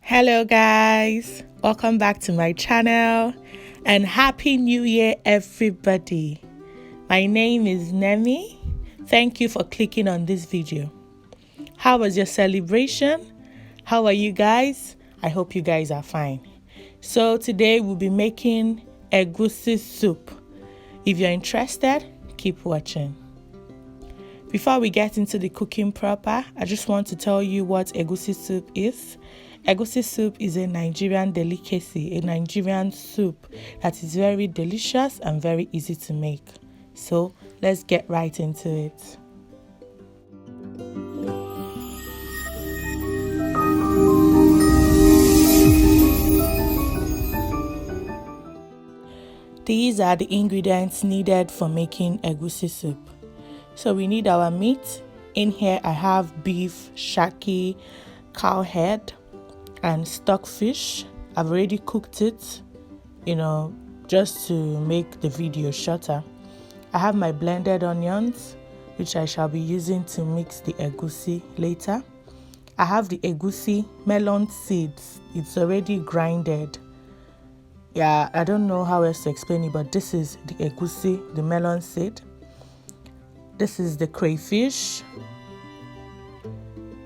Hello guys, welcome back to my channel and happy new year everybody. My name is Nemi. Thank you for clicking on this video. How was your celebration? How are you guys? I hope you guys are fine. So today we'll be making egusi soup. If you're interested, keep watching. Before we get into the cooking proper, I just want to tell you what egusi soup is. Egusi soup is a Nigerian delicacy, a Nigerian soup that is very delicious and very easy to make. So let's get right into it. These are the ingredients needed for making egusi soup. So we need our meat. In here I have beef, shaki, cow head, and stockfish. I've already cooked it, just to make the video shorter. I have my blended onions, which I shall be using to mix the egusi later. I have the egusi melon seeds. It's already grinded. Yeah, I don't know how else to explain it, but this is the egusi, the melon seed. This is the crayfish.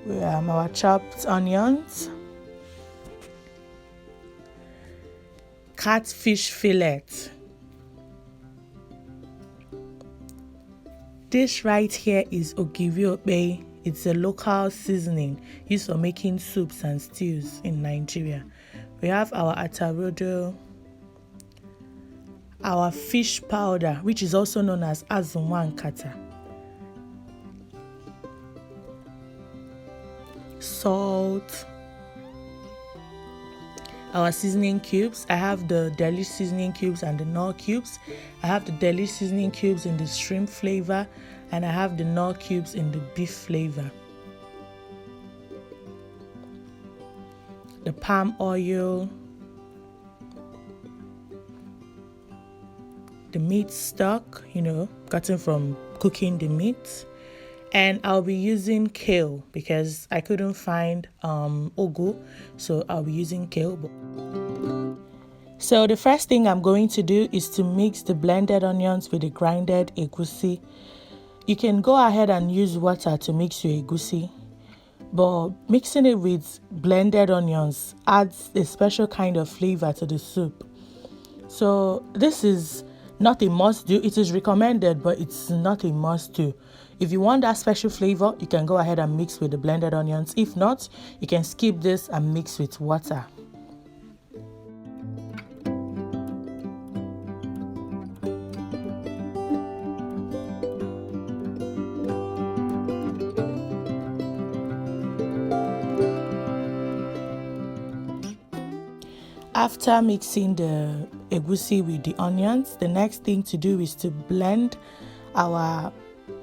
We have our chopped onions. Catfish fillet. This right here is ogiri. It's a local seasoning used for making soups and stews in Nigeria. We have our atarodo, our fish powder, which is also known as azumwankata, salt, our seasoning cubes. I have the deli seasoning cubes and the Knorr cubes. I have the deli seasoning cubes in the shrimp flavor, and I have the Knorr cubes in the beef flavor. The palm oil, the meat stock, gotten from cooking the meat. And I'll be using kale because I couldn't find ugu, so I'll be using kale. So the first thing I'm going to do is to mix the blended onions with the grinded egusi. You can go ahead and use water to mix your egusi, but mixing it with blended onions adds a special kind of flavor to the soup. So this is not a must do. It is recommended, but it's not a must do. If you want that special flavor, you can go ahead and mix with the blended onions. If not, you can skip this and mix with water. After mixing the egusi with the onions, the next thing to do is to blend our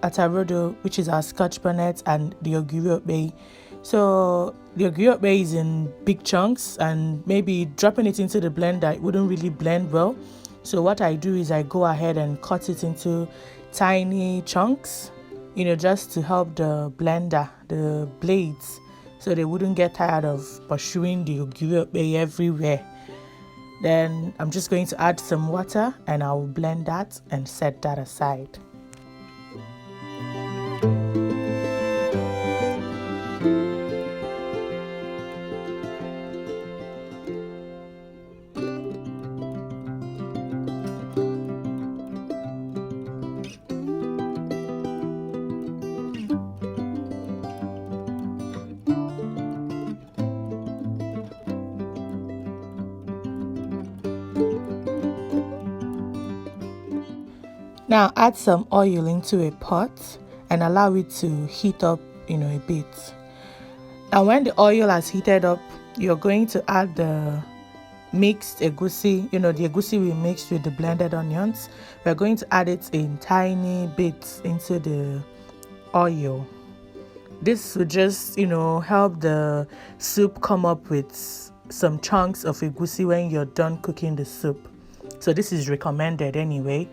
atarodo, which is our scotch bonnet, and the ogiri. So the ogiri is in big chunks, and maybe dropping it into the blender, it wouldn't really blend well. So what I do is I go ahead and cut it into tiny chunks, just to help the blender, the blades, so they wouldn't get tired of pursuing the ogiri everywhere. Then I'm just going to add some water and I will blend that and set that aside. Now add some oil into a pot and allow it to heat up, a bit. And when the oil has heated up, you're going to add the mixed egusi, the egusi we mixed with the blended onions. We're going to add it in tiny bits into the oil. This will just, help the soup come up with some chunks of egusi when you're done cooking the soup. So this is recommended anyway.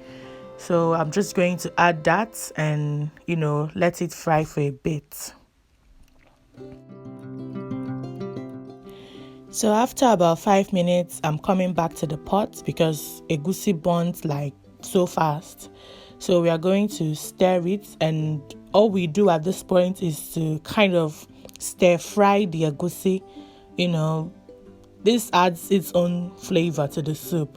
So I'm just going to add that and, let it fry for a bit. So after about 5 minutes, I'm coming back to the pot because egusi burns like so fast. So we are going to stir it, and all we do at this point is to kind of stir fry the egusi. This adds its own flavor to the soup.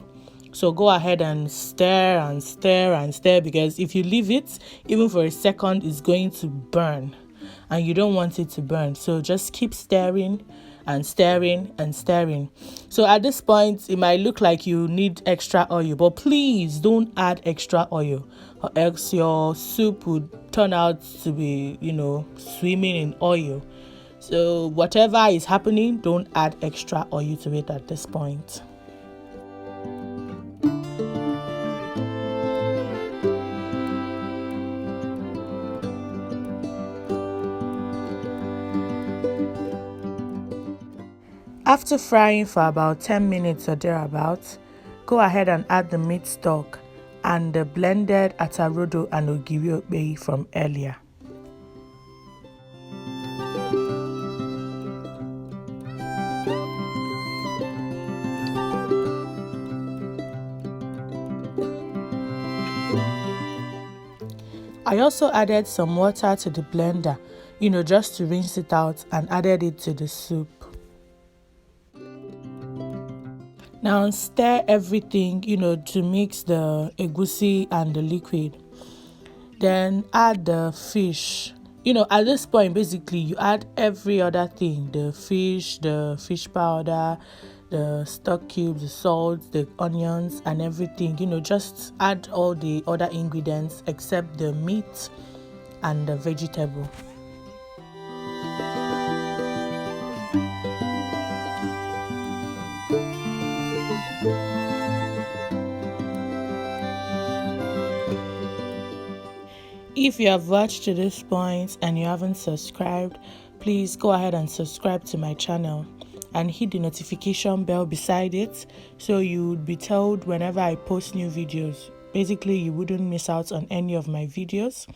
So go ahead and stir and stir and stir, because if you leave it even for a second, it's going to burn and you don't want it to burn. So just keep stirring and stirring and stirring. So at this point, it might look like you need extra oil, but please don't add extra oil, or else your soup would turn out to be, swimming in oil. So whatever is happening, don't add extra oil to it at this point. After frying for about 10 minutes or thereabouts, go ahead and add the meat stock and the blended atarodo and ogiri okpei from earlier. I also added some water to the blender, just to rinse it out, and added it to the soup. Now stir everything, to mix the egusi and the liquid. Then add the fish. At this point, basically, you add every other thing: the fish powder, the stock cubes, the salt, the onions, and everything. Just add all the other ingredients except the meat and the vegetable. If you have watched to this point and you haven't subscribed, please go ahead and subscribe to my channel and hit the notification bell beside it, so you would be told whenever I post new videos. Basically, you wouldn't miss out on any of my videos.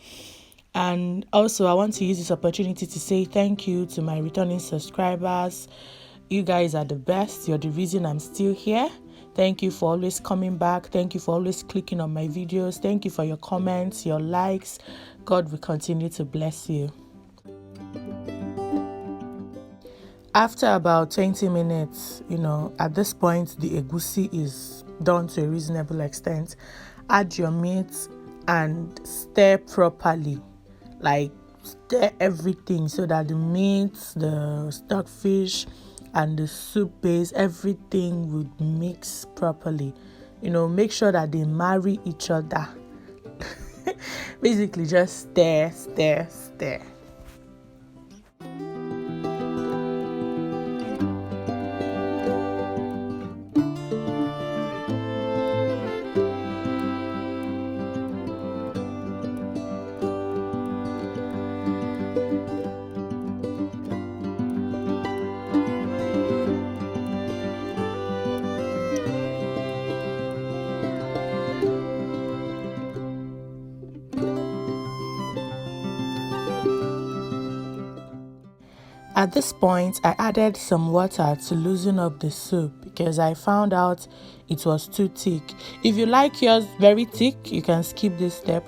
And also, I want to use this opportunity to say thank you to my returning subscribers. You guys are the best. You're the reason I'm still here. Thank you for always coming back. Thank you for always clicking on my videos. Thank you for your comments, your likes. God will continue to bless you. After about 20 minutes, at this point, the egusi is done to a reasonable extent. Add your meat and stir properly. Like, stir everything so that the meat, the stockfish, and the soup base, everything would mix properly. Make sure that they marry each other. Basically, just stir, stir, stir. At this point, I added some water to loosen up the soup because I found out it was too thick. If you like yours very thick, you can skip this step,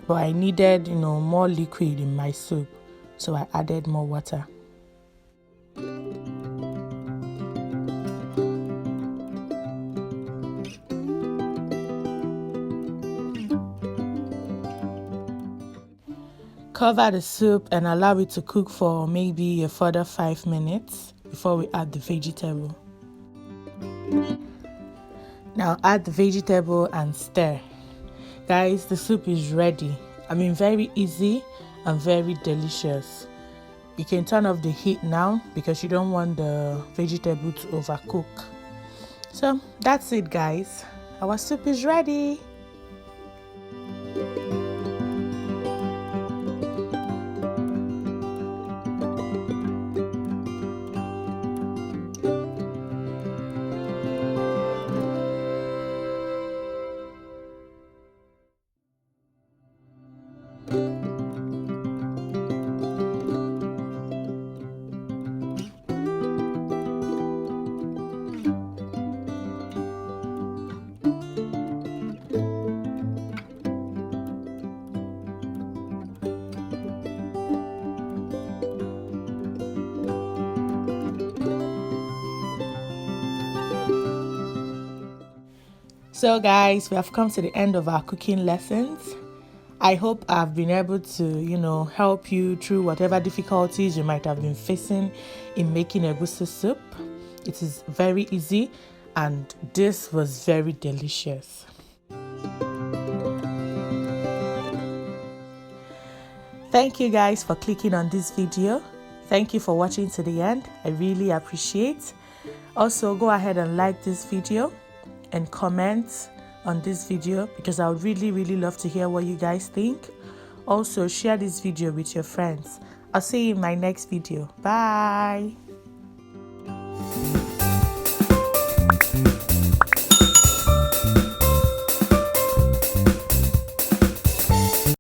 but I needed, more liquid in my soup, so I added more water. Cover the soup and allow it to cook for maybe a further 5 minutes before we add the vegetable. Now add the vegetable and stir. Guys, the soup is ready. Very easy and very delicious. You can turn off the heat now because you don't want the vegetable to overcook. So that's it, guys. Our soup is ready. So guys, we have come to the end of our cooking lessons. I hope I've been able to, help you through whatever difficulties you might have been facing in making egusi soup. It is very easy and this was very delicious. Thank you guys for clicking on this video. Thank you for watching to the end. I really appreciate. Also, go ahead and like this video and comment on this video because I would really love to hear what you guys think. Also, share this video with your friends. I'll see you in my next video. Bye.